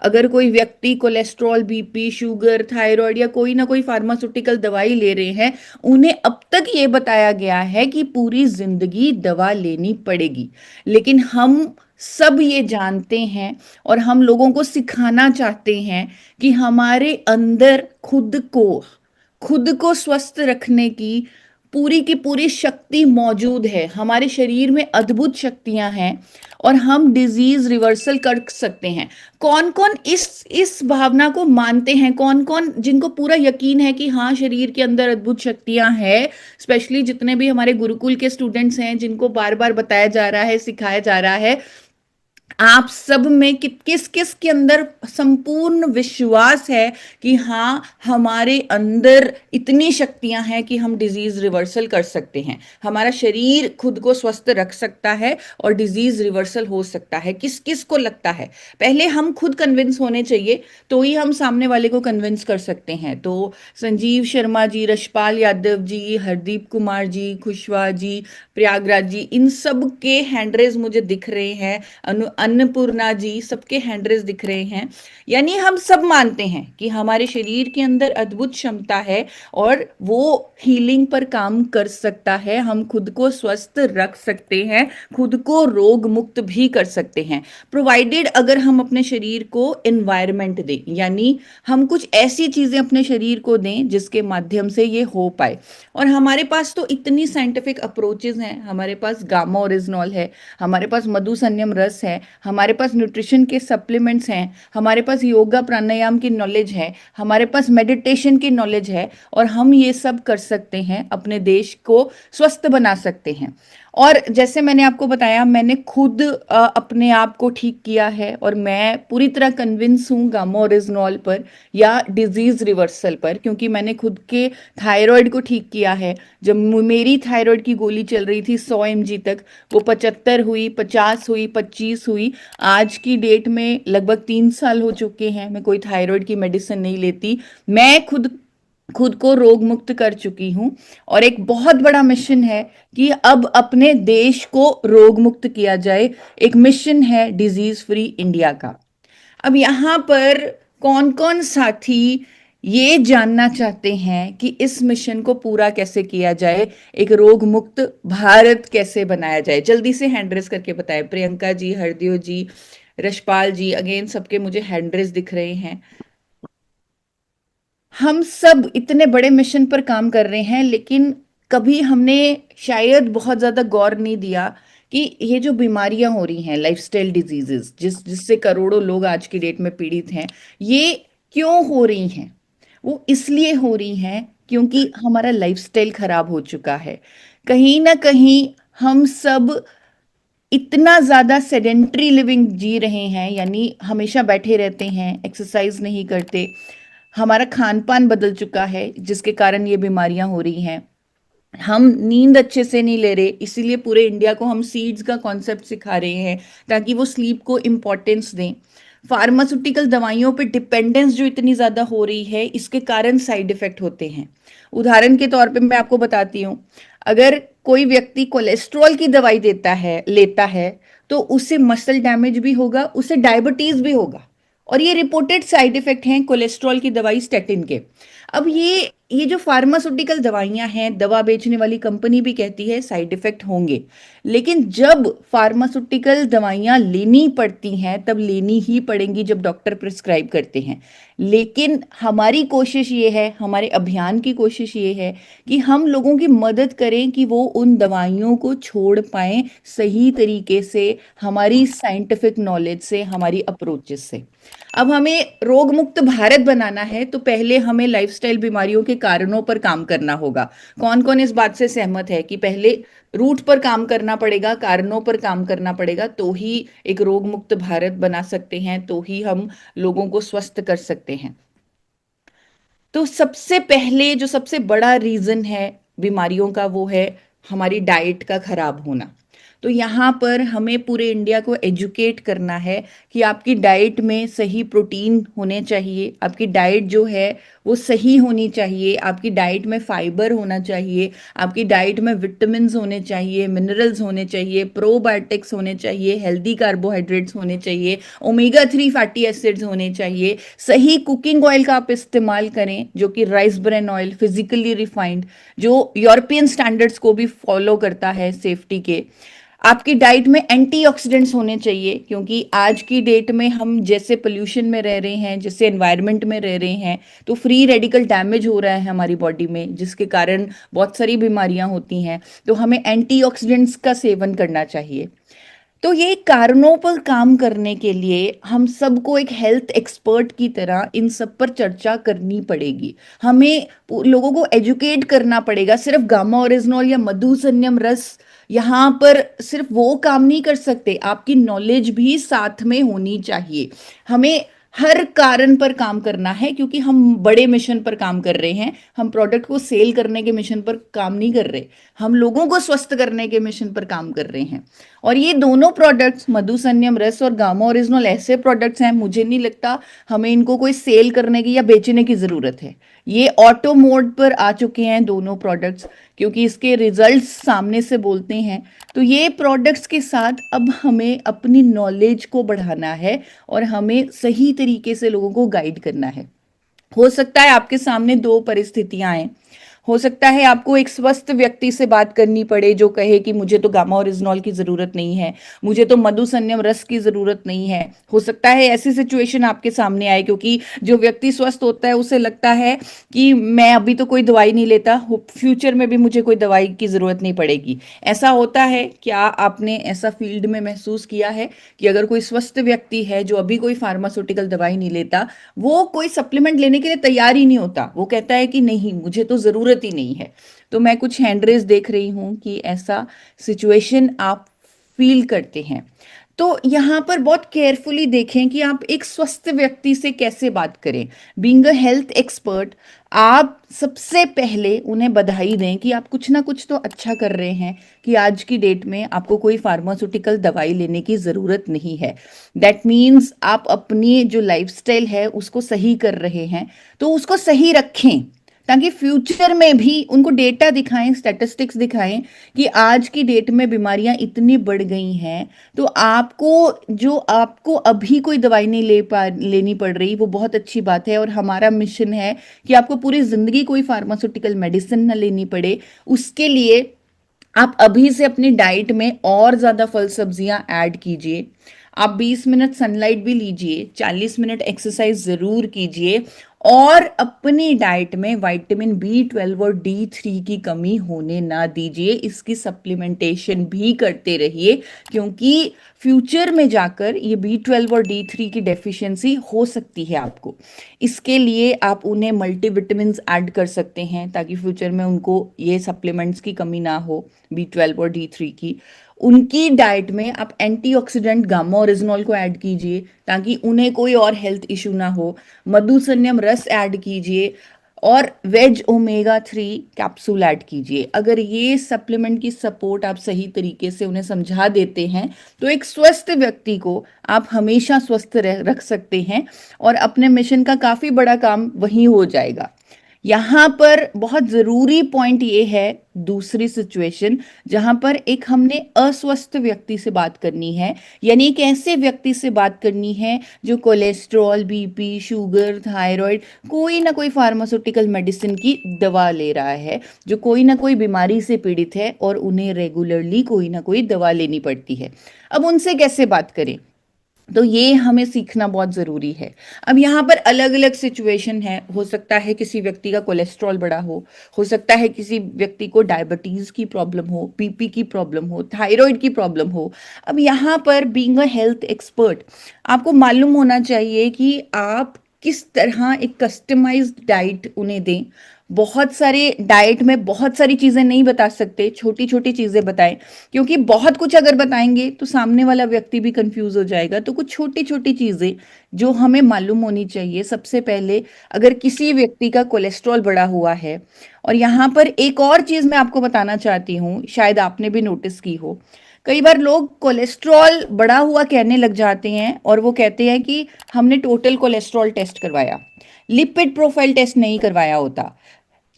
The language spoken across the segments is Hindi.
अगर कोई व्यक्ति कोलेस्ट्रॉल, बीपी, शुगर, थायराइड या कोई ना कोई फार्मास्यूटिकल दवाई ले रहे हैं, उन्हें अब तक ये बताया गया है कि पूरी जिंदगी दवा लेनी पड़ेगी। लेकिन हम सब ये जानते हैं और हम लोगों को सिखाना चाहते हैं कि हमारे अंदर खुद को स्वस्थ रखने की पूरी शक्ति मौजूद है। हमारे शरीर में अद्भुत शक्तियां हैं और हम डिजीज रिवर्सल कर सकते हैं। कौन कौन इस भावना को मानते हैं? कौन कौन जिनको पूरा यकीन है कि हाँ, शरीर के अंदर अद्भुत शक्तियां हैं? स्पेशली जितने भी हमारे गुरुकुल के स्टूडेंट्स हैं, जिनको बार बार बताया जा रहा है, सिखाया जा रहा है, आप सब में किस किस के अंदर संपूर्ण विश्वास है कि हाँ, हमारे अंदर इतनी शक्तियां हैं कि हम डिजीज रिवर्सल कर सकते हैं, हमारा शरीर खुद को स्वस्थ रख सकता है और डिजीज रिवर्सल हो सकता है? किस किस को लगता है? पहले हम खुद कन्विंस होने चाहिए, तो ही हम सामने वाले को कन्विंस कर सकते हैं। तो संजीव शर्मा जी, रशपाल यादव जी, हरदीप कुमार जी, खुशवा जी, प्रयागराज जी, इन सब के हैंडरेज मुझे दिख रहे हैं। अन्नपूर्णा जी, सबके हैंडरेज दिख रहे हैं। यानी हम सब मानते हैं कि हमारे शरीर के अंदर अद्भुत क्षमता है और वो हीलिंग पर काम कर सकता है। हम खुद को स्वस्थ रख सकते हैं, खुद को रोग मुक्त भी कर सकते हैं, प्रोवाइडेड अगर हम अपने शरीर को एनवायरमेंट दें, यानी हम कुछ ऐसी चीजें अपने शरीर को दें जिसके माध्यम से ये हो पाए। और हमारे पास तो इतनी साइंटिफिक अप्रोचेस हैं। हमारे पास गामा ओरिजिनॉल है, हमारे पास मधुसन्यम रस है, हमारे पास न्यूट्रिशन के सप्लीमेंट्स हैं, हमारे पास योगा प्राणायाम की नॉलेज है, हमारे पास मेडिटेशन की नॉलेज है, और हम ये सब कर सकते हैं, अपने देश को स्वस्थ बना सकते हैं। और जैसे मैंने आपको बताया, मैंने खुद अपने आप को ठीक किया है और मैं पूरी तरह कन्विंस हूँ गामा ओरिजिनॉल पर या डिजीज रिवर्सल पर, क्योंकि मैंने खुद के थायराइड को ठीक किया है। जब मेरी थायराइड की गोली चल रही थी 100 mg तक, वो 75 हुई, 50 हुई, 25 हुई। आज की डेट में लगभग 3 साल हो चुके हैं, मैं कोई थायराइड की मेडिसिन नहीं लेती। मैं खुद खुद को रोग मुक्त कर चुकी हूं और एक बहुत बड़ा मिशन है कि अब अपने देश को रोग मुक्त किया जाए। एक मिशन है डिजीज फ्री इंडिया का। अब यहाँ पर कौन कौन साथी ये जानना चाहते हैं कि इस मिशन को पूरा कैसे किया जाए, एक रोग मुक्त भारत कैसे बनाया जाए? जल्दी से हैंड रेस करके बताएं। प्रियंका जी, हरदेव जी, रशपाल जी, अगेन सबके मुझे हैंड रेस दिख रहे हैं। हम सब इतने बड़े मिशन पर काम कर रहे हैं, लेकिन कभी हमने शायद बहुत ज्यादा गौर नहीं दिया कि ये जो बीमारियां हो रही हैं, लाइफस्टाइल डिजीजेस, जिससे करोड़ों लोग आज की डेट में पीड़ित हैं, ये क्यों हो रही हैं? वो इसलिए हो रही हैं क्योंकि हमारा लाइफस्टाइल खराब हो चुका है। कहीं ना कहीं हम सब इतना ज्यादा सेडेंट्री लिविंग जी रहे हैं, यानी हमेशा बैठे रहते हैं, एक्सरसाइज नहीं करते। हमारा खान पान बदल चुका है जिसके कारण ये बीमारियां हो रही हैं। हम नींद अच्छे से नहीं ले रहे, इसीलिए पूरे इंडिया को हम सीड्स का कॉन्सेप्ट सिखा रहे हैं ताकि वो स्लीप को इम्पोर्टेंस दें। फार्मास्यूटिकल दवाइयों पे डिपेंडेंस जो इतनी ज्यादा हो रही है, इसके कारण साइड इफेक्ट होते हैं। उदाहरण के तौर पे मैं आपको बताती हूँ, अगर कोई व्यक्ति कोलेस्ट्रॉल की दवाई लेता है, तो उसे मसल डैमेज भी होगा, उसे डायबिटीज भी होगा। और ये रिपोर्टेड साइड इफेक्ट हैं कोलेस्ट्रॉल की दवाई स्टेटिन के। अब ये जो फार्मास्यूटिकल दवाइयां हैं, दवा बेचने वाली कंपनी भी कहती है साइड इफेक्ट होंगे, लेकिन जब फार्मास्यूटिकल दवाइयां लेनी पड़ती हैं तब लेनी ही पड़ेंगी जब डॉक्टर प्रिस्क्राइब करते हैं। लेकिन हमारी कोशिश ये है, हमारे अभियान की कोशिश ये है कि हम लोगों की मदद करें कि वो उन दवाइयों को छोड़ पाएं सही तरीके से, हमारी साइंटिफिक नॉलेज से, हमारी अप्रोचेस से। अब हमें रोग मुक्त भारत बनाना है तो पहले हमें लाइफस्टाइल बीमारियों के कारणों पर काम करना होगा। कौन कौन इस बात से सहमत है कि पहले रूट पर काम करना पड़ेगा, कारणों पर काम करना पड़ेगा, तो ही एक रोग मुक्त भारत बना सकते हैं, तो ही हम लोगों को स्वस्थ कर सकते हैं। तो सबसे पहले जो सबसे बड़ा रीजन है बीमारियों का, वो है हमारी डाइट का खराब होना। तो यहाँ पर हमें पूरे इंडिया को एजुकेट करना है कि आपकी डाइट में सही प्रोटीन होने चाहिए, आपकी डाइट जो है वो सही होनी चाहिए, आपकी डाइट में फाइबर होना चाहिए, आपकी डाइट में विटामिन्स होने चाहिए, मिनरल्स होने चाहिए, प्रोबायोटिक्स होने चाहिए, हेल्दी कार्बोहाइड्रेट्स होने चाहिए, ओमेगा 3 फैटी एसिड्स होने चाहिए, सही कुकिंग ऑयल का आप इस्तेमाल करें जो कि rice bran oil, physically refined, जो यूरोपियन स्टैंडर्ड्स को भी फॉलो करता है सेफ्टी के। आपकी डाइट में एंटीऑक्सीडेंट्स होने चाहिए, क्योंकि आज की डेट में हम जैसे पोल्यूशन में रह रहे हैं, जैसे एनवायरनमेंट में रह रहे हैं, तो फ्री रेडिकल डैमेज हो रहा है हमारी बॉडी में, जिसके कारण बहुत सारी बीमारियां होती हैं। तो हमें एंटीऑक्सीडेंट्स का सेवन करना चाहिए। तो ये कारणों पर काम करने के लिए हम सबको एक हेल्थ एक्सपर्ट की तरह इन सब पर चर्चा करनी पड़ेगी। हमें लोगों को एजुकेट करना पड़ेगा। सिर्फ गामा ओरिजिनॉल या मधुसन्यम रस यहाँ पर सिर्फ वो काम नहीं कर सकते, आपकी नॉलेज भी साथ में होनी चाहिए। हमें हर कारण पर काम करना है, क्योंकि हम बड़े मिशन पर काम कर रहे हैं। हम प्रोडक्ट को सेल करने के मिशन पर काम नहीं कर रहे, हम लोगों को स्वस्थ करने के मिशन पर काम कर रहे हैं। और ये दोनों प्रोडक्ट्स मधुसन्यम रस और गामा ओरिजिनल ऐसे प्रोडक्ट्स हैं, मुझे नहीं लगता हमें इनको कोई सेल करने की या बेचने की जरूरत है। ये ऑटो मोड पर आ चुके हैं दोनों प्रोडक्ट्स, क्योंकि इसके रिजल्ट्स सामने से बोलते हैं। तो ये प्रोडक्ट्स के साथ अब हमें अपनी नॉलेज को बढ़ाना है और हमें सही तरीके से लोगों को गाइड करना है। हो सकता है आपके सामने दो परिस्थितियां आए। हो सकता है आपको एक स्वस्थ व्यक्ति से बात करनी पड़े जो कहे कि मुझे तो गामा ओरिजिनॉल की ज़रूरत नहीं है, मुझे तो मधुसन्यम रस की ज़रूरत नहीं है। हो सकता है ऐसी सिचुएशन आपके सामने आए, क्योंकि जो व्यक्ति स्वस्थ होता है उसे लगता है कि मैं अभी तो कोई दवाई नहीं लेता, फ्यूचर में भी मुझे कोई दवाई की ज़रूरत नहीं पड़ेगी। ऐसा होता है क्या? आपने ऐसा फील्ड में महसूस किया है कि अगर कोई स्वस्थ व्यक्ति है जो अभी कोई फार्मास्यूटिकल दवाई नहीं लेता, वो कोई सप्लीमेंट लेने के लिए तैयार ही नहीं होता, वो कहता है कि नहीं मुझे तो ज़रूरत ही नहीं है। तो मैं कुछ हैंड रेज देख रही हूं कि ऐसा सिचुएशन आप फील करते हैं। तो यहां पर बहुत केयरफुली देखें कि आप एक स्वस्थ व्यक्ति से कैसे बात करें। बीइंग अ हेल्थ एक्सपर्ट, आप सबसे पहले उन्हें बधाई दें कि आप कुछ ना कुछ तो अच्छा कर रहे हैं, कि आज की डेट में आपको कोई फार्मास्यूटिकल दवाई लेने की ज़रूरत नहीं है। दैट मीन्स आप अपनी जो लाइफस्टाइल है उसको सही कर रहे हैं, तो उसको सही रखें, ताकि फ्यूचर में भी उनको डेटा दिखाएं, स्टैटिस्टिक्स दिखाएं कि आज की डेट में बीमारियां इतनी बढ़ गई हैं। तो आपको अभी कोई दवाई नहीं लेनी पड़ रही, वो बहुत अच्छी बात है। और हमारा मिशन है कि आपको पूरी जिंदगी कोई फार्मास्यूटिकल मेडिसिन ना लेनी पड़े। उसके लिए आप अभी से अपनी डाइट में और ज्यादा फल सब्जियां ऐड कीजिए। आप 20 मिनट सनलाइट भी लीजिए, 40 मिनट एक्सरसाइज जरूर कीजिए, और अपनी डाइट में विटामिन B12 और D3 की कमी होने ना दीजिए। इसकी सप्लीमेंटेशन भी करते रहिए, क्योंकि फ्यूचर में जाकर ये B12 और D3 की डेफिशिएंसी हो सकती है आपको। इसके लिए आप उन्हें मल्टीविटामिन्स ऐड कर सकते हैं, ताकि फ्यूचर में उनको ये सप्लीमेंट्स की कमी ना हो, B12 और D3 की। उनकी डाइट में आप एंटीऑक्सीडेंट गामा ओरिजिनॉल को ऐड कीजिए, ताकि उन्हें कोई और हेल्थ इशू ना हो। मधुसन्यम रस ऐड कीजिए, और वेज ओमेगा 3 कैप्सूल ऐड कीजिए। अगर ये सप्लीमेंट की सपोर्ट आप सही तरीके से उन्हें समझा देते हैं, तो एक स्वस्थ व्यक्ति को आप हमेशा स्वस्थ रख सकते हैं, और अपने मिशन का काफी बड़ा काम वहीं हो जाएगा। यहाँ पर बहुत ज़रूरी पॉइंट ये है, दूसरी सिचुएशन जहाँ पर एक हमने अस्वस्थ व्यक्ति से बात करनी है, यानी एक ऐसे व्यक्ति से बात करनी है जो कोलेस्ट्रॉल, बीपी, शुगर, थायराइड, कोई ना कोई फार्मास्यूटिकल मेडिसिन की दवा ले रहा है, जो कोई ना कोई बीमारी से पीड़ित है और उन्हें रेगुलरली कोई ना कोई दवा लेनी पड़ती है। अब उनसे कैसे बात करें? तो ये हमें सीखना बहुत ज़रूरी है। अब यहाँ पर अलग अलग सिचुएशन है। हो सकता है किसी व्यक्ति का कोलेस्ट्रॉल बढ़ा हो सकता है किसी व्यक्ति को डायबिटीज़ की प्रॉब्लम हो, बीपी की प्रॉब्लम हो, थायराइड की प्रॉब्लम हो। अब यहाँ पर बीइंग अ हेल्थ एक्सपर्ट, आपको मालूम होना चाहिए कि आप किस तरह एक कस्टमाइज्ड डाइट उन्हें दें। बहुत सारे डाइट में बहुत सारी चीज़ें नहीं बता सकते, छोटी छोटी चीज़ें बताएं, क्योंकि बहुत कुछ अगर बताएंगे तो सामने वाला व्यक्ति भी कंफ्यूज हो जाएगा। तो कुछ छोटी छोटी चीज़ें जो हमें मालूम होनी चाहिए। सबसे पहले, अगर किसी व्यक्ति का कोलेस्ट्रॉल बढ़ा हुआ है, और यहाँ पर एक और चीज़ मैं आपको बताना चाहती हूँ, शायद आपने भी नोटिस की हो, कई बार लोग कोलेस्ट्रॉल बढ़ा हुआ कहने लग जाते हैं और वो कहते हैं कि हमने टोटल कोलेस्ट्रॉल टेस्ट करवाया, लिपिड प्रोफाइल टेस्ट नहीं करवाया होता।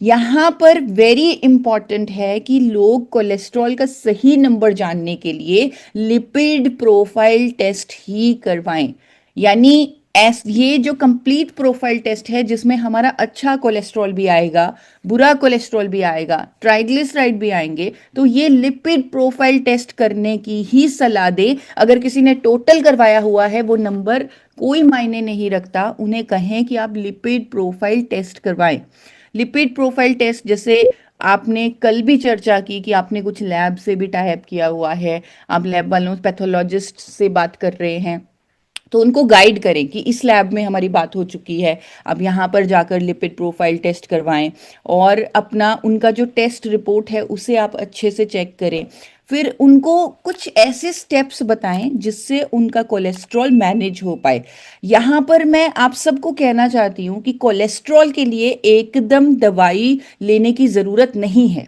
यहाँ पर वेरी इंपॉर्टेंट है कि लोग कोलेस्ट्रॉल का सही नंबर जानने के लिए लिपिड प्रोफाइल टेस्ट ही करवाएं। यानी ये जो कंप्लीट प्रोफाइल टेस्ट है जिसमें हमारा अच्छा कोलेस्ट्रॉल भी आएगा, बुरा कोलेस्ट्रॉल भी आएगा, ट्राइग्लिसराइड भी आएंगे, तो ये लिपिड प्रोफाइल टेस्ट करने की ही सलाह दे। अगर किसी ने टोटल करवाया हुआ है वो नंबर कोई मायने नहीं रखता, उन्हें कहें कि आप लिपिड प्रोफाइल टेस्ट करवाएं। लिपिड प्रोफाइल टेस्ट जैसे आपने कल भी चर्चा की कि आपने कुछ लैब से भी टाई अप किया हुआ है, आप लैब वालों पैथोलॉजिस्ट से बात कर रहे हैं, तो उनको गाइड करें कि इस लैब में हमारी बात हो चुकी है, अब यहाँ पर जाकर लिपिड प्रोफाइल टेस्ट करवाएं और अपना उनका जो टेस्ट रिपोर्ट है उसे आप अच्छे से चेक करें। फिर उनको कुछ ऐसे स्टेप्स बताएं जिससे उनका कोलेस्ट्रॉल मैनेज हो पाए। यहाँ पर मैं आप सबको कहना चाहती हूँ कि कोलेस्ट्रॉल के लिए एकदम दवाई लेने की ज़रूरत नहीं है।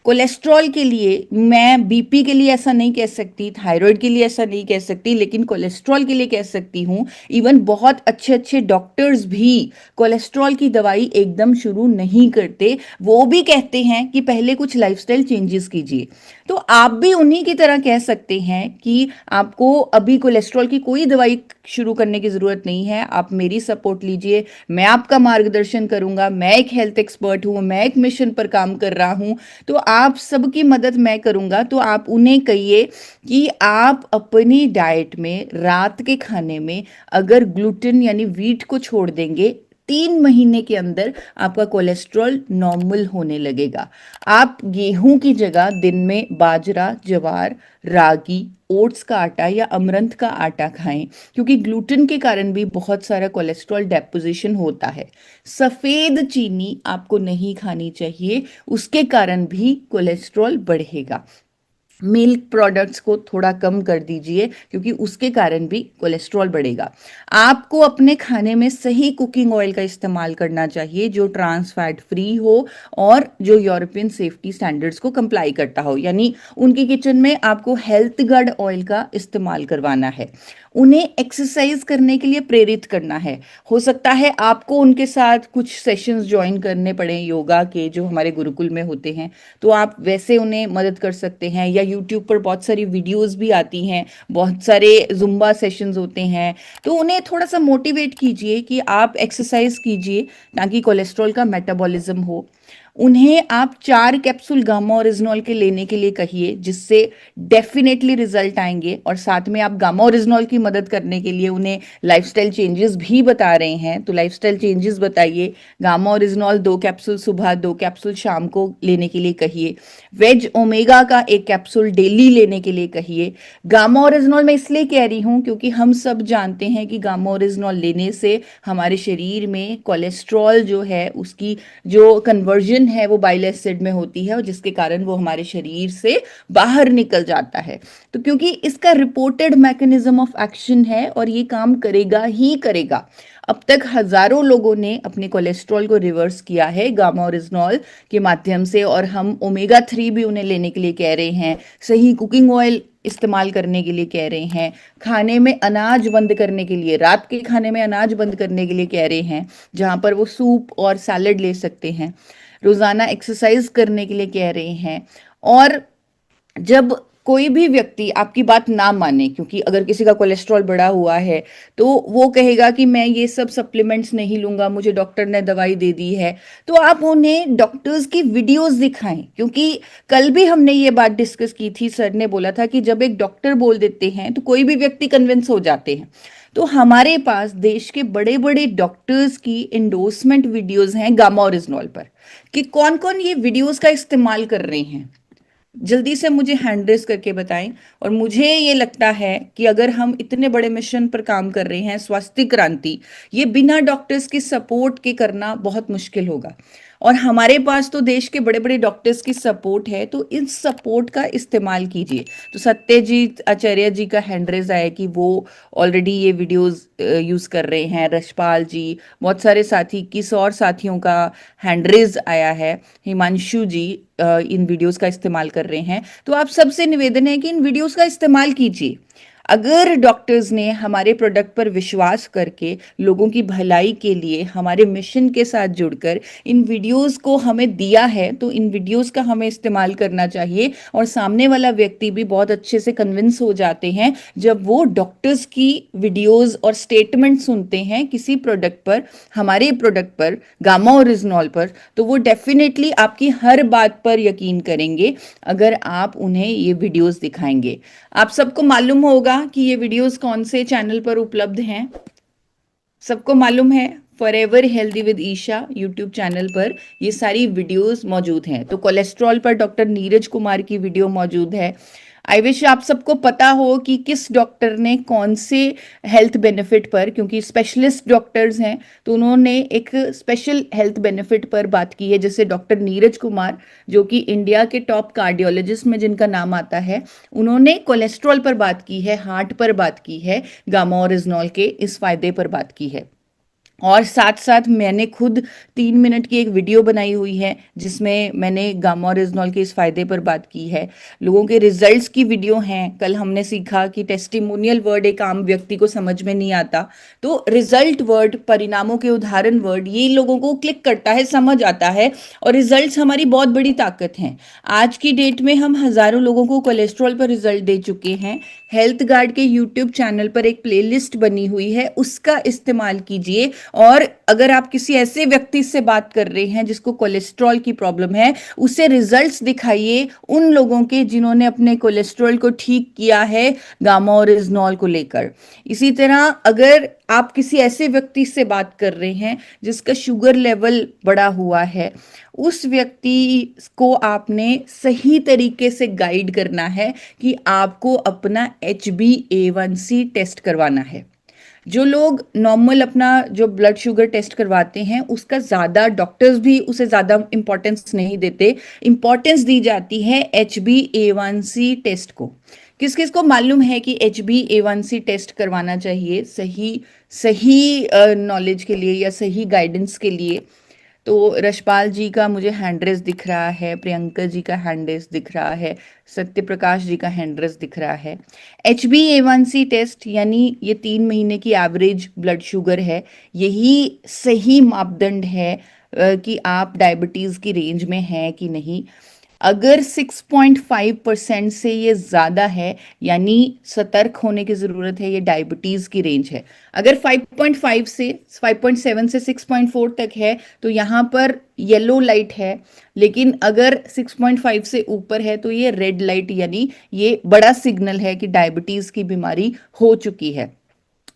कोलेस्ट्रॉल के लिए, मैं बीपी के लिए ऐसा नहीं कह सकती, थायराइड के लिए ऐसा नहीं कह सकती, लेकिन कोलेस्ट्रॉल के लिए कह सकती हूँ। इवन बहुत अच्छे अच्छे डॉक्टर्स भी कोलेस्ट्रॉल की दवाई एकदम शुरू नहीं करते, वो भी कहते हैं कि पहले कुछ लाइफस्टाइल चेंजेस कीजिए। तो आप भी उन्हीं की तरह कह सकते हैं कि आपको अभी कोलेस्ट्रॉल की कोई दवाई शुरू करने की ज़रूरत नहीं है, आप मेरी सपोर्ट लीजिए, मैं आपका मार्गदर्शन करूंगा, मैं एक हेल्थ एक्सपर्ट हूँ, मैं एक मिशन पर काम कर रहा हूँ, तो आप सबकी मदद मैं करूंगा। तो आप उन्हें कहिए कि आप अपनी डाइट में रात के खाने में अगर ग्लूटेन यानी व्हीट को छोड़ देंगे, 3 महीने के अंदर आपका कोलेस्ट्रॉल नॉर्मल होने लगेगा। आप गेहूं की जगह दिन में बाजरा, ज्वार, रागी, ओट्स का आटा या अमरंथ का आटा खाएं, क्योंकि ग्लूटेन के कारण भी बहुत सारा कोलेस्ट्रॉल डेपोजिशन होता है। सफ़ेद चीनी आपको नहीं खानी चाहिए, उसके कारण भी कोलेस्ट्रॉल बढ़ेगा। मिल्क प्रोडक्ट्स को थोड़ा कम कर दीजिए क्योंकि उसके कारण भी कोलेस्ट्रॉल बढ़ेगा। आपको अपने खाने में सही कुकिंग ऑयल का इस्तेमाल करना चाहिए जो ट्रांस फैट फ्री हो और जो यूरोपियन सेफ्टी स्टैंडर्ड्स को कंप्लाई करता हो। यानी उनकी किचन में आपको हेल्थ गार्ड ऑयल का इस्तेमाल करवाना है। उन्हें एक्सरसाइज करने के लिए प्रेरित करना है। हो सकता है आपको उनके साथ कुछ सेशंस ज्वाइन करने पड़े योगा के, जो हमारे गुरुकुल में होते हैं, तो आप वैसे उन्हें मदद कर सकते हैं। या यूट्यूब पर बहुत सारी वीडियोस भी आती हैं, बहुत सारे जुम्बा सेशंस होते हैं, तो उन्हें थोड़ा सा मोटिवेट कीजिए कि आप एक्सरसाइज कीजिए ताकि कोलेस्ट्रॉल का मेटाबॉलिज्म हो। उन्हें आप 4 कैप्सूल गामा ओरिजिनॉल के लेने के लिए कहिए, जिससे डेफिनेटली रिजल्ट आएंगे। और साथ में आप गामा ओरिजिनॉल की मदद करने के लिए उन्हें लाइफस्टाइल चेंजेस भी बता रहे हैं, तो लाइफस्टाइल चेंजेस बताइए। गामा ओरिजिनॉल 2 कैप्सूल सुबह, 2 कैप्सूल शाम को लेने के लिए कहिए। वेज ओमेगा का 1 कैप्सूल डेली लेने के लिए कहिए। गामा ओरिजिनॉल मैं इसलिए कह रही हूँ क्योंकि हम सब जानते हैं कि गामा ओरिजिनॉल लेने से हमारे शरीर में कोलेस्ट्रॉल जो है उसकी जो कन्वर्जन है वो बाइल एसिड में होती है, और जिसके कारण वो हमारे शरीर से बाहर निकल जाता है। तो क्योंकि इसका रिपोर्टेड मैकेनिज्म ऑफ एक्शन है और ये काम करेगा ही करेगा। अब तक हजारों लोगों ने अपने कोलेस्ट्रॉल को रिवर्स किया है गामा ओरिजिनॉल के माध्यम से, और हम ओमेगा 3 भी उन्हें लेने के लिए कह रहे हैं, सही कुकिंग ऑयल इस्तेमाल करने के लिए कह रहे हैं, खाने में अनाज बंद करने के लिए, रात के खाने में अनाज बंद करने के लिए कह रहे हैं, जहां पर वो सूप और सैलड ले सकते हैं, रोजाना एक्सरसाइज करने के लिए कह रहे हैं। और जब कोई भी व्यक्ति आपकी बात ना माने, क्योंकि अगर किसी का कोलेस्ट्रॉल बढ़ा हुआ है तो वो कहेगा कि मैं ये सब सप्लीमेंट्स नहीं लूंगा, मुझे डॉक्टर ने दवाई दे दी है, तो आप उन्हें डॉक्टर्स की वीडियोस दिखाएं। क्योंकि कल भी हमने ये बात डिस्कस की थी, सर ने बोला था कि जब एक डॉक्टर बोल देते हैं तो कोई भी व्यक्ति कन्विंस हो जाते हैं। तो हमारे पास देश के बड़े बड़े डॉक्टर्स की इंडोर्समेंट वीडियोस हैं गामा ओरिजिनॉल पर, कि कौन कौन ये वीडियोस का इस्तेमाल कर रहे हैं। जल्दी से मुझे हैंड रेस करके बताएं। और मुझे ये लगता है कि अगर हम इतने बड़े मिशन पर काम कर रहे हैं, स्वास्थ्य क्रांति, ये बिना डॉक्टर्स की सपोर्ट के करना बहुत मुश्किल होगा। और हमारे पास तो देश के बड़े बड़े डॉक्टर्स की सपोर्ट है, तो इस सपोर्ट का इस्तेमाल कीजिए। तो सत्यजीत आचार्य जी का हैंड रेज आया कि वो ऑलरेडी ये वीडियोस यूज कर रहे हैं। रशपाल जी, बहुत सारे साथी, 21 और साथियों का हैंड रेज आया है। हिमांशु जी इन वीडियोस का इस्तेमाल कर रहे हैं। तो आप सबसे निवेदन है कि इन वीडियोस का इस्तेमाल कीजिए। अगर डॉक्टर्स ने हमारे प्रोडक्ट पर विश्वास करके लोगों की भलाई के लिए हमारे मिशन के साथ जुड़कर इन वीडियोस को हमें दिया है, तो इन वीडियोस का हमें इस्तेमाल करना चाहिए। और सामने वाला व्यक्ति भी बहुत अच्छे से कन्विंस हो जाते हैं जब वो डॉक्टर्स की वीडियोस और स्टेटमेंट सुनते हैं किसी प्रोडक्ट पर, हमारे प्रोडक्ट पर, गामा ओरिजिनॉल पर, तो वो डेफिनेटली आपकी हर बात पर यकीन करेंगे अगर आप उन्हें ये वीडियोस दिखाएंगे। आप सबको मालूम होगा कि ये वीडियोस कौन से चैनल पर उपलब्ध हैं। सबको मालूम है, forever healthy with Isha YouTube channel पर ये सारी वीडियोस मौजूद हैं। तो कोलेस्ट्रॉल पर डॉक्टर नीरज कुमार की वीडियो मौजूद है। आई विश आप सबको पता हो कि किस डॉक्टर ने कौन से हेल्थ बेनिफिट पर, क्योंकि स्पेशलिस्ट डॉक्टर्स हैं तो उन्होंने एक स्पेशल हेल्थ बेनिफिट पर बात की है। जैसे डॉक्टर नीरज कुमार, जो कि इंडिया के टॉप कार्डियोलॉजिस्ट में जिनका नाम आता है, उन्होंने कोलेस्ट्रॉल पर बात की है, हार्ट पर बात की है, गामा ओरिजिनॉल के इस फायदे पर बात की है। और साथ साथ मैंने खुद 3 मिनट की एक वीडियो बनाई हुई है जिसमें मैंने गामा ओरिजिनॉल के इस फायदे पर बात की है। लोगों के रिजल्ट्स की वीडियो हैं। कल हमने सीखा कि टेस्टिमोनियल वर्ड एक आम व्यक्ति को समझ में नहीं आता, तो रिजल्ट वर्ड, परिणामों के उदाहरण वर्ड, ये लोगों को क्लिक करता है, समझ आता है। और रिजल्ट्स हमारी बहुत बड़ी ताकत हैं। आज की डेट में हम हजारों लोगों को कोलेस्ट्रॉल पर रिजल्ट दे चुके हैं। हेल्थ गार्ड के यूट्यूब चैनल पर एक प्लेलिस्ट बनी हुई है, उसका इस्तेमाल कीजिए। और अगर आप किसी ऐसे व्यक्ति से बात कर रहे हैं जिसको कोलेस्ट्रॉल की प्रॉब्लम है, उसे रिजल्ट्स दिखाइए उन लोगों के जिन्होंने अपने कोलेस्ट्रॉल को ठीक किया है गामा ओरिजिनॉल को लेकर। इसी तरह अगर आप किसी ऐसे व्यक्ति से बात कर रहे हैं जिसका शुगर लेवल बढ़ा हुआ है, उस व्यक्ति को आपने सही तरीके से गाइड करना है कि आपको अपना HbA1c टेस्ट करवाना है। जो लोग नॉर्मल अपना जो ब्लड शुगर टेस्ट करवाते हैं उसका ज़्यादा, डॉक्टर्स भी उसे ज़्यादा इंपॉर्टेंस नहीं देते, इंपॉर्टेंस दी जाती है HbA1c टेस्ट को। किस किस को मालूम है कि HbA1c टेस्ट करवाना चाहिए सही सही नॉलेज के लिए या सही गाइडेंस के लिए? तो रशपाल जी का मुझे हैंडरेस दिख रहा है, प्रियंका जी का हैंडरेस दिख रहा है, सत्य प्रकाश जी का हैंडरेस दिख रहा है। HbA1c टेस्ट यानी ये 3 महीने की एवरेज ब्लड शुगर है। यही सही मापदंड है कि आप डायबिटीज़ की रेंज में हैं कि नहीं। अगर 6.5% से ये ज़्यादा है यानी सतर्क होने की ज़रूरत है, ये डायबिटीज़ की रेंज है। अगर 5.5 से 5.7 से 6.4 तक है तो यहाँ पर येलो लाइट है, लेकिन अगर 6.5 से ऊपर है तो ये रेड लाइट यानी ये बड़ा सिग्नल है कि डायबिटीज़ की बीमारी हो चुकी है।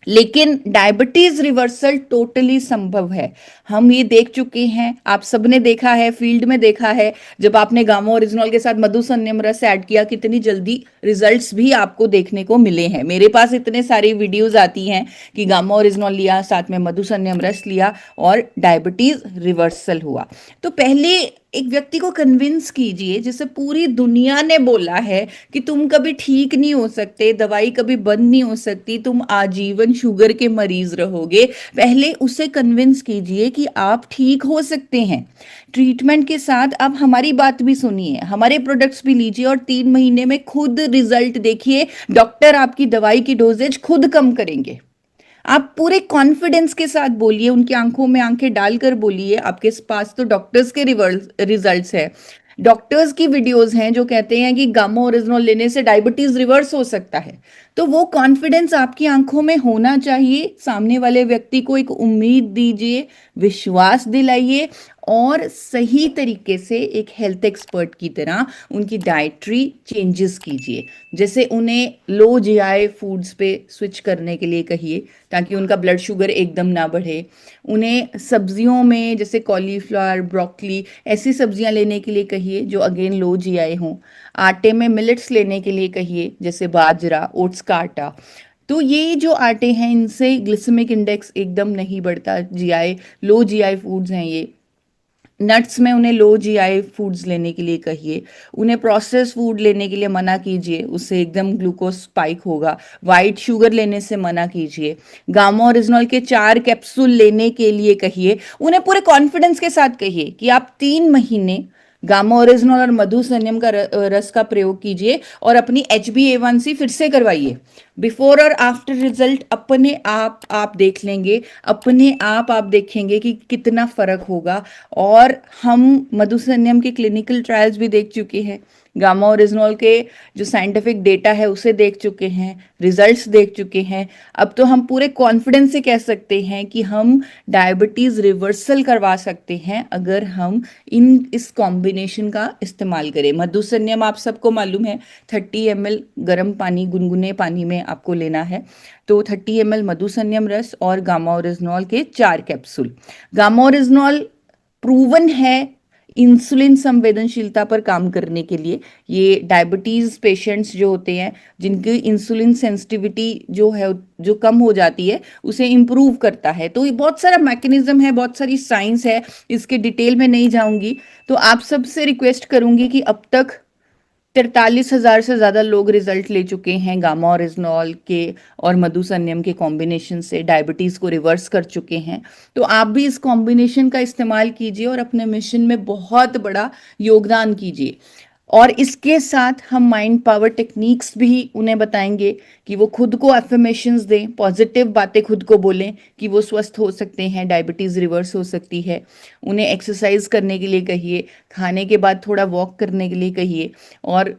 लेकिन डायबिटीज रिवर्सल टोटली संभव है। हम ये देख चुके हैं, आप सबने देखा है, फील्ड में देखा है। जब आपने गामा ओरिजिनॉल के साथ मधु संयम ऐड किया, कितनी जल्दी रिजल्ट्स भी आपको देखने को मिले हैं। मेरे पास इतने सारी वीडियोस आती हैं कि गामा ओरिजिनॉल लिया, साथ में मधु संयम लिया और डायबिटीज रिवर्सल हुआ। तो पहले एक व्यक्ति को कन्विंस कीजिए जिसे पूरी दुनिया ने बोला है कि तुम कभी ठीक नहीं हो सकते, दवाई कभी बंद नहीं हो सकती, तुम आजीवन शुगर के मरीज रहोगे। पहले उसे कन्विंस कीजिए कि आप ठीक हो सकते हैं। ट्रीटमेंट के साथ आप हमारी बात भी सुनिए, हमारे प्रोडक्ट्स भी लीजिए और 3 महीने में खुद रिजल्ट देखिए। डॉक्टर आपकी दवाई की डोजेज खुद कम करेंगे। आप पूरे कॉन्फिडेंस के साथ बोलिए, उनकी आंखों में आंखें डालकर बोलिए। आपके पास तो डॉक्टर्स के रिजल्ट्स है, डॉक्टर्स की वीडियोस हैं जो कहते हैं कि गामा ओरिजिनॉल लेने से डायबिटीज रिवर्स हो सकता है। तो वो कॉन्फिडेंस आपकी आंखों में होना चाहिए। सामने वाले व्यक्ति को एक उम्मीद दीजिए, विश्वास दिलाइए और सही तरीके से एक हेल्थ एक्सपर्ट की तरह उनकी डाइटरी चेंजेस कीजिए। जैसे उन्हें लो जीआई फूड्स पे स्विच करने के लिए कहिए ताकि उनका ब्लड शुगर एकदम ना बढ़े। उन्हें सब्जियों में जैसे कॉलीफ्लावर, ब्रोकली, ऐसी सब्जियां लेने के लिए कहिए जो अगेन लो जीआई हों। आटे में मिलेट्स लेने के लिए कहिए जैसे बाजरा, ओट्स का आटा। तो ये जो आटे हैं इनसे ग्लिसेमिक इंडेक्स एकदम नहीं बढ़ता, जीआई लो जीआई फूड्स हैं ये। नट्स में उन्हें लो जीआई फूड्स लेने के लिए कहिए, उन्हें प्रोसेस फूड लेने के लिए मना कीजिए, उससे एकदम ग्लूकोज स्पाइक होगा। वाइट शुगर लेने से मना कीजिए। गामा ओरिजिनॉल के 4 कैप्सूल लेने के लिए कहिए। उन्हें पूरे कॉन्फिडेंस के साथ कहिए कि आप 3 महीने गामा ओरिजिनॉल और मधु संयम का रस का प्रयोग कीजिए और अपनी HbA1c फिर से करवाइए। बिफोर और आफ्टर रिजल्ट अपने आप देख लेंगे, अपने आप देखेंगे कि कितना फर्क होगा। और हम मधु संयम के क्लिनिकल ट्रायल्स भी देख चुके हैं, गामा ओरिजिनॉल के जो साइंटिफिक डेटा है उसे देख चुके हैं, रिजल्ट्स देख चुके हैं। अब तो हम पूरे कॉन्फिडेंस से कह सकते हैं कि हम डायबिटीज रिवर्सल करवा सकते हैं अगर हम इस कॉम्बिनेशन का इस्तेमाल करें। मधु संयम आप सबको मालूम है, 30 ml गर्म पानी, गुनगुने पानी में आपको लेना है। तो 30 ml मधु संयम रस और गामा ओरिजिनॉल के 4 कैप्सूल। गामा ओरिजिनॉल प्रूवन है इंसुलिन संवेदनशीलता पर काम करने के लिए। ये डायबिटीज पेशेंट्स जो होते हैं, जिनकी इंसुलिन सेंसिटिविटी जो है जो कम हो जाती है, उसे इम्प्रूव करता है। तो ये बहुत सारा मैकेनिज्म है, बहुत सारी साइंस है, इसके डिटेल में नहीं जाऊंगी। तो आप सबसे रिक्वेस्ट करूंगी कि अब तक 43,000 से ज़्यादा लोग रिजल्ट ले चुके हैं गामा ओरिजिनॉल के और मधु संयम के कॉम्बिनेशन से, डायबिटीज़ को रिवर्स कर चुके हैं। तो आप भी इस कॉम्बिनेशन का इस्तेमाल कीजिए और अपने मिशन में बहुत बड़ा योगदान कीजिए। और इसके साथ हम माइंड पावर टेक्निक्स भी उन्हें बताएंगे कि वो खुद को एफर्मेशंस दें, पॉजिटिव बातें खुद को बोलें कि वो स्वस्थ हो सकते हैं, डायबिटीज़ रिवर्स हो सकती है। उन्हें एक्सरसाइज करने के लिए कहिए, खाने के बाद थोड़ा वॉक करने के लिए कहिए, और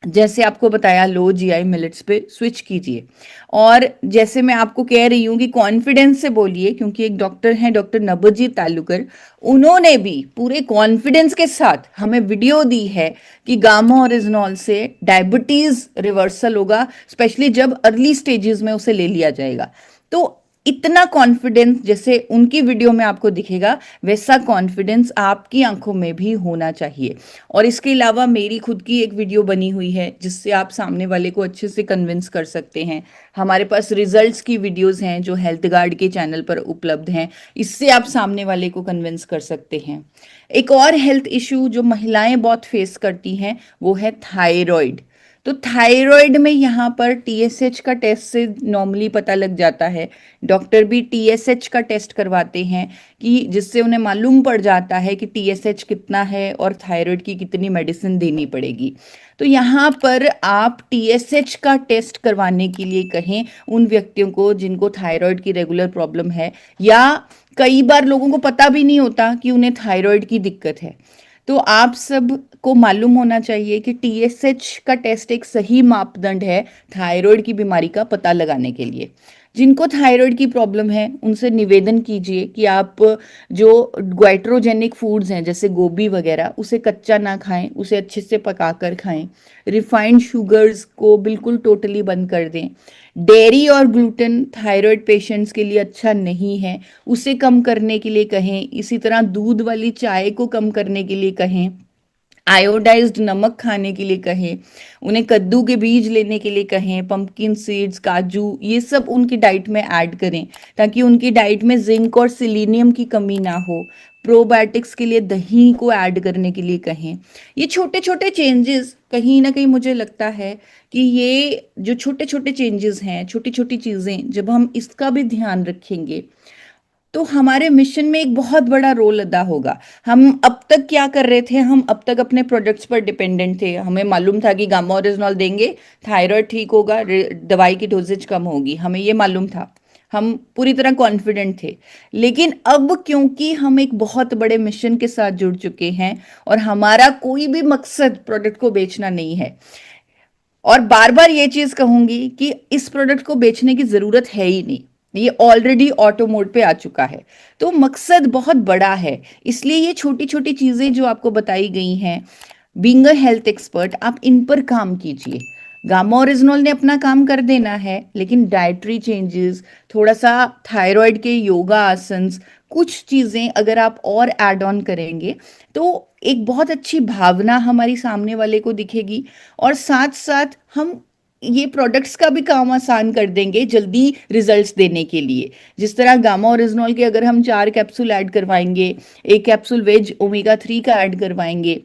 जैसे आपको बताया लो जीआई मिलेट्स पे स्विच कीजिए। और जैसे मैं आपको कह रही हूँ कि कॉन्फिडेंस से बोलिए, क्योंकि एक डॉक्टर हैं डॉक्टर नबजीत तालुकर, उन्होंने भी पूरे कॉन्फिडेंस के साथ हमें वीडियो दी है कि गामा ओरिजिनॉल से डायबिटीज रिवर्सल होगा, स्पेशली जब अर्ली स्टेजेस में उसे ले लिया जाएगा। तो इतना कॉन्फिडेंस जैसे उनकी वीडियो में आपको दिखेगा, वैसा कॉन्फिडेंस आपकी आंखों में भी होना चाहिए। और इसके अलावा मेरी खुद की एक वीडियो बनी हुई है जिससे आप सामने वाले को अच्छे से कन्विंस कर सकते हैं। हमारे पास रिजल्ट्स की वीडियोस हैं जो हेल्थ गार्ड के चैनल पर उपलब्ध हैं, इससे आप सामने वाले को कन्विंस कर सकते हैं। एक और हेल्थ इशू जो महिलाएं बहुत फेस करती हैं वो है थायराइड। तो थायराइड में यहाँ पर TSH का टेस्ट से नॉर्मली पता लग जाता है। डॉक्टर भी TSH का टेस्ट करवाते हैं कि जिससे उन्हें मालूम पड़ जाता है कि TSH कितना है और थायराइड की कितनी मेडिसिन देनी पड़ेगी। तो यहाँ पर आप TSH का टेस्ट करवाने के लिए कहें उन व्यक्तियों को जिनको थायराइड की रेगुलर प्रॉब्लम है, या कई बार लोगों को पता भी नहीं होता कि उन्हें थायराइड की दिक्कत है। तो आप सब को मालूम होना चाहिए कि TSH का टेस्ट एक सही मापदंड है थायराइड की बीमारी का पता लगाने के लिए। जिनको थायराइड की प्रॉब्लम है उनसे निवेदन कीजिए कि आप जो ग्वाइट्रोजेनिक फूड्स हैं जैसे गोभी वगैरह, उसे कच्चा ना खाएं, उसे अच्छे से पकाकर खाएं। रिफाइंड शुगर्स को बिल्कुल टोटली बंद कर दें। डेयरी और ग्लूटेन थायराइड पेशेंट्स के लिए अच्छा नहीं है, उसे कम करने के लिए कहें। इसी तरह दूध वाली चाय को कम करने के लिए कहें। आयोडाइज्ड नमक खाने के लिए कहें। उन्हें कद्दू के बीज लेने के लिए कहें। पंपकिन सीड्स, काजू, ये सब उनकी डाइट में ऐड करें ताकि उनकी डाइट में जिंक और सिलीनियम की कमी ना हो। प्रोबायोटिक्स के लिए दही को ऐड करने के लिए कहें। ये छोटे छोटे चेंजेस कहीं ना कहीं मुझे लगता है कि ये जो छोटे छोटे चेंजेस हैं, छोटी छोटी चीज़ें, जब हम इसका भी ध्यान रखेंगे तो हमारे मिशन में एक बहुत बड़ा रोल अदा होगा। हम अब तक क्या कर रहे थे, हम अब तक अपने प्रोडक्ट्स पर डिपेंडेंट थे। हमें मालूम था कि गामा ओरिजिनॉल देंगे थायराइड ठीक होगा, दवाई की डोजेज कम होगी, हमें ये मालूम था, हम पूरी तरह कॉन्फिडेंट थे। लेकिन अब क्योंकि हम एक बहुत बड़े मिशन के साथ जुड़ चुके हैं और हमारा कोई भी मकसद प्रोडक्ट को बेचना नहीं है, और बार बार ये चीज कहूंगी कि इस प्रोडक्ट को बेचने की जरूरत है ही नहीं, ये ऑलरेडी ऑटो मोड पे आ चुका है। तो मकसद बहुत बड़ा है, इसलिए ये छोटी छोटी चीजें जो आपको बताई गई हैं, बीइंग अ हेल्थ एक्सपर्ट, आप इन पर काम कीजिए। गामा ओरिजिनॉल ने अपना काम कर देना है, लेकिन डाइटरी चेंजेस, थोड़ा सा थायराइड के योगा आसन्स, कुछ चीज़ें अगर आप और ऐड ऑन करेंगे तो एक बहुत अच्छी भावना हमारी सामने वाले को दिखेगी। और साथ साथ हम ये प्रोडक्ट्स का भी काम आसान कर देंगे जल्दी रिजल्ट्स देने के लिए। जिस तरह गामा ओरिजिनॉल के अगर हम 4 कैप्सूल ऐड करवाएंगे, 1 कैप्सूल वेज ओमेगा 3 का ऐड करवाएंगे,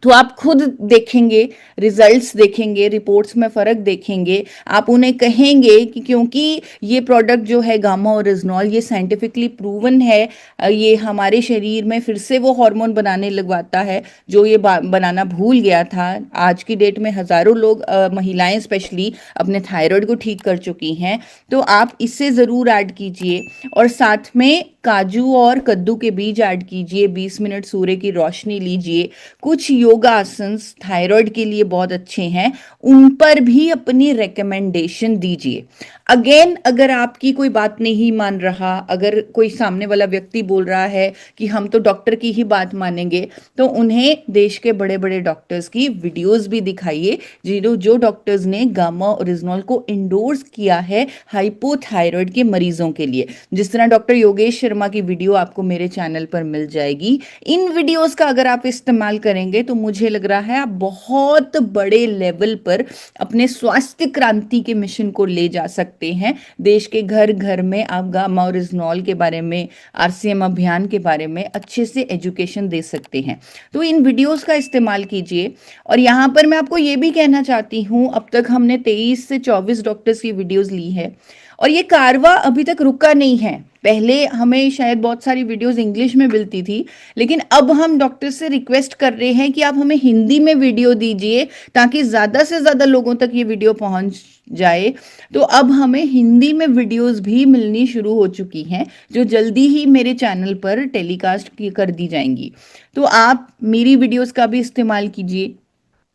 तो आप खुद देखेंगे, रिजल्ट्स देखेंगे, रिपोर्ट्स में फर्क देखेंगे। आप उन्हें कहेंगे कि क्योंकि ये प्रोडक्ट जो है गामा ओरिजिनॉल, ये साइंटिफिकली प्रूवन है, ये हमारे शरीर में फिर से वो हार्मोन बनाने लगवाता है जो ये बनाना भूल गया था। आज की डेट में हजारों लोग, महिलाएं स्पेशली, अपने थायराइड को ठीक कर चुकी हैं। तो आप इसे ज़रूर ऐड कीजिए, और साथ में काजू और कद्दू के बीज ऐड कीजिए। 20 मिनट सूर्य की रोशनी लीजिए। कुछ योगा आसन्स थायराइड के लिए बहुत अच्छे हैं, उन पर भी अपनी रिकमेंडेशन दीजिए। अगेन, अगर आपकी कोई बात नहीं मान रहा, अगर कोई सामने वाला व्यक्ति बोल रहा है कि हम तो डॉक्टर की ही बात मानेंगे, तो उन्हें देश के बड़े बड़े डॉक्टर्स की वीडियोस भी दिखाइए, जो डॉक्टर्स ने गामा ओरिजिनॉल को इंडोर्स किया है हाइपोथायराइड के मरीजों के लिए। जिस तरह डॉक्टर योगेश शर्मा की वीडियो आपको मेरे चैनल पर मिल जाएगी। इन वीडियोस का अगर आप इस्तेमाल करेंगे तो मुझे लग रहा है आप बहुत बड़े लेवल पर अपने स्वास्थ्य क्रांति के मिशन को ले जा सकते हैं। देश के घर घर में आप गामा ओरिजिनॉल के बारे में, आरसीएम अभियान के बारे में अच्छे से एजुकेशन दे सकते हैं। तो इन वीडियोस का इस्तेमाल कीजिए। और यहाँ पर मैं आपको ये भी कहना चाहती हूँ, अब तक हमने 23 से 24 डॉक्टर्स की वीडियोस ली है, और ये कारवा अभी तक रुका नहीं है। पहले हमें शायद बहुत सारी वीडियोस इंग्लिश में मिलती थी, लेकिन अब हम डॉक्टर से रिक्वेस्ट कर रहे हैं कि आप हमें हिंदी में वीडियो दीजिए, ताकि ज़्यादा से ज़्यादा लोगों तक ये वीडियो पहुंच जाए। तो अब हमें हिंदी में वीडियोस भी मिलनी शुरू हो चुकी हैं, जो जल्दी ही मेरे चैनल पर टेलीकास्ट कर दी जाएंगी। तो आप मेरी वीडियोस का भी इस्तेमाल कीजिए,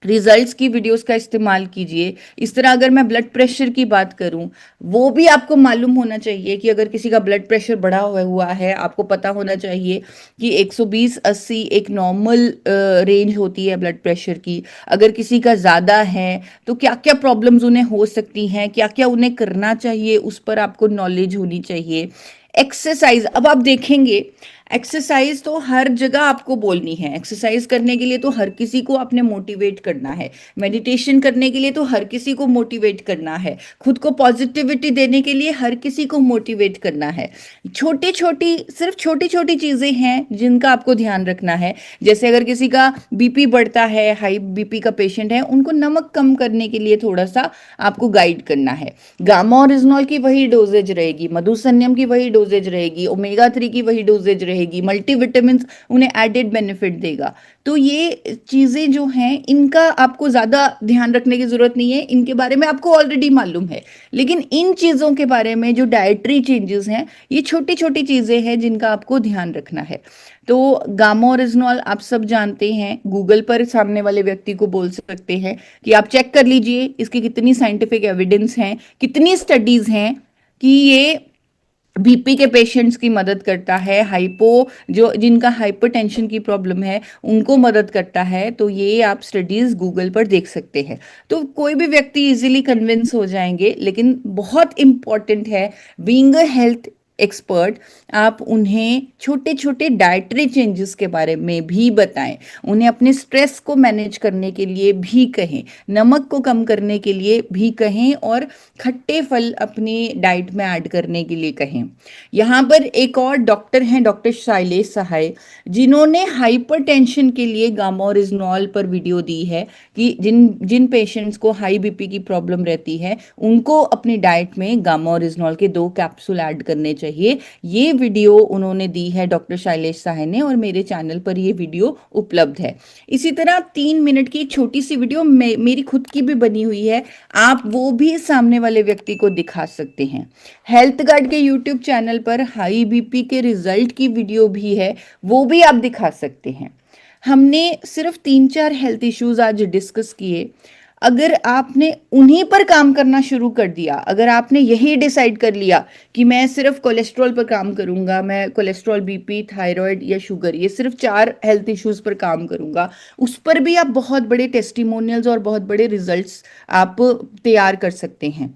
रिजल्ट्स की वीडियोस का इस्तेमाल कीजिए। इस तरह अगर मैं ब्लड प्रेशर की बात करूं, वो भी आपको मालूम होना चाहिए कि अगर किसी का ब्लड प्रेशर बढ़ा हुआ है, आपको पता होना चाहिए कि 120-80 एक नॉर्मल रेंज होती है ब्लड प्रेशर की। अगर किसी का ज़्यादा है तो क्या क्या प्रॉब्लम्स उन्हें हो सकती हैं, क्या क्या उन्हें करना चाहिए, उस पर आपको नॉलेज होनी चाहिए। एक्सरसाइज, अब आप देखेंगे एक्सरसाइज तो हर जगह आपको बोलनी है। एक्सरसाइज करने के लिए तो हर किसी को आपने मोटिवेट करना है, मेडिटेशन करने के लिए तो हर किसी को मोटिवेट करना है, खुद को पॉजिटिविटी देने के लिए हर किसी को मोटिवेट करना है। छोटी छोटी, सिर्फ छोटी छोटी चीज़ें हैं जिनका आपको ध्यान रखना है। जैसे अगर किसी का बीपी बढ़ता है, हाई बीपी का पेशेंट है, उनको नमक कम करने के लिए थोड़ा सा आपको गाइड करना है। गामा ओरिजिनॉल की वही डोजेज रहेगी, मधुसन्यम की वही डोजेज रहेगी, ओमेगा 3 की वही डोजेज रहेगी, मल्टीविटामिन उन्हें एडेड बेनिफिट देगा। तो ये चीजें जो हैं, इनका आपको ज्यादा ध्यान रखने की जरूरत नहीं है, इनके बारे में आपको ऑलरेडी मालूम है। लेकिन इन चीजों के बारे में जो डाइटरी चेंजेस हैं, ये छोटी छोटी चीजें हैं जिनका आपको ध्यान रखना है। तो गामा ओरिजिनॉल आप सब जानते हैं, गूगल पर सामने वाले व्यक्ति को बोल सकते हैं कि आप चेक कर लीजिए इसकी कितनी साइंटिफिक एविडेंस हैं, कितनी स्टडीज हैं कि ये बीपी के पेशेंट्स की मदद करता है, जिनका हाइपरटेंशन की प्रॉब्लम है उनको मदद करता है। तो ये आप स्टडीज गूगल पर देख सकते हैं। तो कोई भी व्यक्ति इजीली कन्विंस हो जाएंगे, लेकिन बहुत इंपॉर्टेंट है, बीइंग अ हेल्थ एक्सपर्ट, आप उन्हें छोटे छोटे डाइटरी चेंजेस के बारे में भी बताएं, उन्हें अपने स्ट्रेस को मैनेज करने के लिए भी कहें, नमक को कम करने के लिए भी कहें, और खट्टे फल अपनी डाइट में ऐड करने के लिए कहें। यहाँ पर एक और डॉक्टर हैं, डॉक्टर शैलेश सहाय, जिन्होंने हाइपरटेंशन के लिए गामा ओरिजिनॉल पर वीडियो दी है कि जिन जिन पेशेंट्स को हाई बीपी की प्रॉब्लम रहती है, उनको अपनी डाइट में गामा ओरिजिनॉल के 2 कैप्सूल ऐड करने चाहिए। ये वीडियो उन्होंने दी है डॉक्टर शैलेश सहाय ने, और मेरे चैनल पर ये वीडियो उपलब्ध है। इसी तरह 3 मिनट की एक छोटी सी वीडियो मेरी खुद की भी बनी हुई है, आप वो भी सामने वाले व्यक्ति को दिखा सकते हैं। हेल्थ गार्ड के यूट्यूब चैनल पर हाई बीपी के रिजल्ट की वीडियो भी है, वो भी आप दिखा सकते हैं। हमने सिर्फ 3-4 हेल्थ इश्यूज आज डिस्कस किए। अगर आपने उन्हीं पर काम करना शुरू कर दिया, अगर आपने यही डिसाइड कर लिया कि मैं सिर्फ कोलेस्ट्रॉल पर काम करूंगा, मैं कोलेस्ट्रॉल, बीपी, थायराइड या शुगर, ये सिर्फ 4 हेल्थ इश्यूज पर काम करूंगा, उस पर भी आप बहुत बड़े टेस्टिमोनियल्स और बहुत बड़े रिजल्ट्स आप तैयार कर सकते हैं।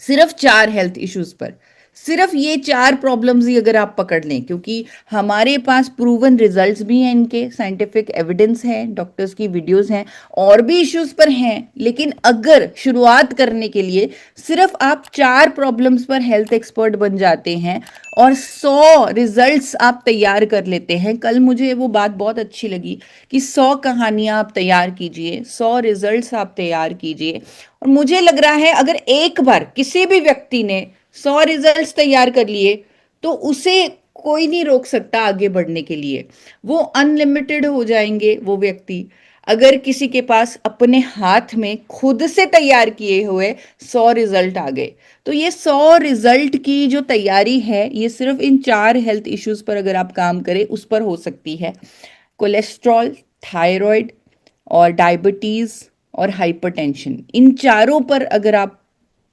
सिर्फ 4 हेल्थ इश्यूज पर, सिर्फ ये 4 प्रॉब्लम्स ही अगर आप पकड़ लें, क्योंकि हमारे पास प्रूवन रिजल्ट्स भी हैं, इनके साइंटिफिक एविडेंस है, डॉक्टर्स की वीडियोस हैं, और भी इश्यूज पर हैं, लेकिन अगर शुरुआत करने के लिए सिर्फ आप 4 प्रॉब्लम्स पर हेल्थ एक्सपर्ट बन जाते हैं और 100 रिजल्ट्स आप तैयार कर लेते हैं, कल मुझे वो बात बहुत अच्छी लगी कि 100 कहानियां आप तैयार कीजिए, 100 रिजल्ट्स आप तैयार कीजिए, और मुझे लग रहा है अगर एक बार किसी भी व्यक्ति ने 100 रिजल्ट्स तैयार कर लिए तो उसे कोई नहीं रोक सकता आगे बढ़ने के लिए। वो अनलिमिटेड हो जाएंगे वो व्यक्ति, अगर किसी के पास अपने हाथ में खुद से तैयार किए हुए 100 रिजल्ट आ गए। तो ये 100 रिजल्ट की जो तैयारी है ये सिर्फ इन 4 हेल्थ इश्यूज पर अगर आप काम करें उस पर हो सकती है। कोलेस्ट्रॉल, थायराइड और डायबिटीज और हाइपरटेंशन, इन चारों पर अगर आप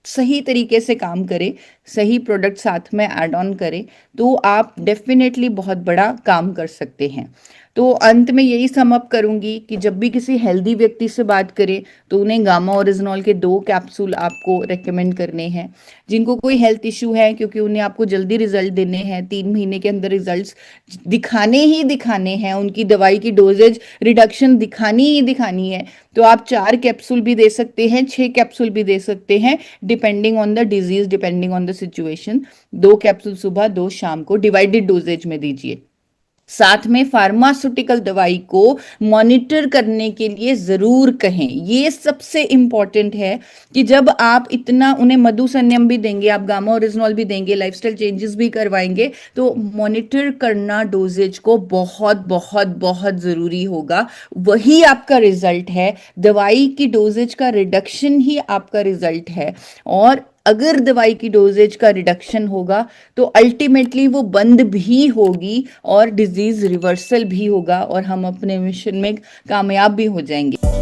सही तरीके से काम करें, सही प्रोडक्ट साथ में ऐड ऑन करें, तो आप डेफिनेटली बहुत बड़ा काम कर सकते हैं। तो अंत में यही सम अप करूंगी कि जब भी किसी हेल्दी व्यक्ति से बात करें तो उन्हें गामा ओरिजिनॉल के 2 कैप्सूल आपको रेकमेंड करने हैं। जिनको कोई हेल्थ इशू है, क्योंकि उन्हें आपको जल्दी रिजल्ट देने हैं, 3 महीने के अंदर रिजल्ट्स दिखाने ही दिखाने हैं, उनकी दवाई की डोजेज रिडक्शन दिखानी ही दिखानी है, तो आप 4 कैप्सूल भी दे सकते हैं, 6 कैप्सूल भी दे सकते हैं, depending on the disease, depending on the situation. 2 capsule सुबह, 2 शाम को डिवाइडेड डोजेज में दीजिए। साथ में फार्मास्यूटिकल दवाई को मॉनिटर करने के लिए जरूर कहें। ये सबसे इंपॉर्टेंट है कि जब आप इतना उन्हें मधुसन्यम भी देंगे, आप गामा ओरिजिनॉल भी देंगे, लाइफस्टाइल चेंजेस भी करवाएंगे, तो मॉनिटर करना डोजेज को बहुत बहुत बहुत जरूरी होगा। वही आपका रिजल्ट है, दवाई की डोजेज का रिडक्शन ही आपका रिजल्ट है। और अगर दवाई की डोजेज का रिडक्शन होगा तो अल्टीमेटली वो बंद भी होगी और डिजीज रिवर्सल भी होगा और हम अपने मिशन में कामयाब भी हो जाएंगे।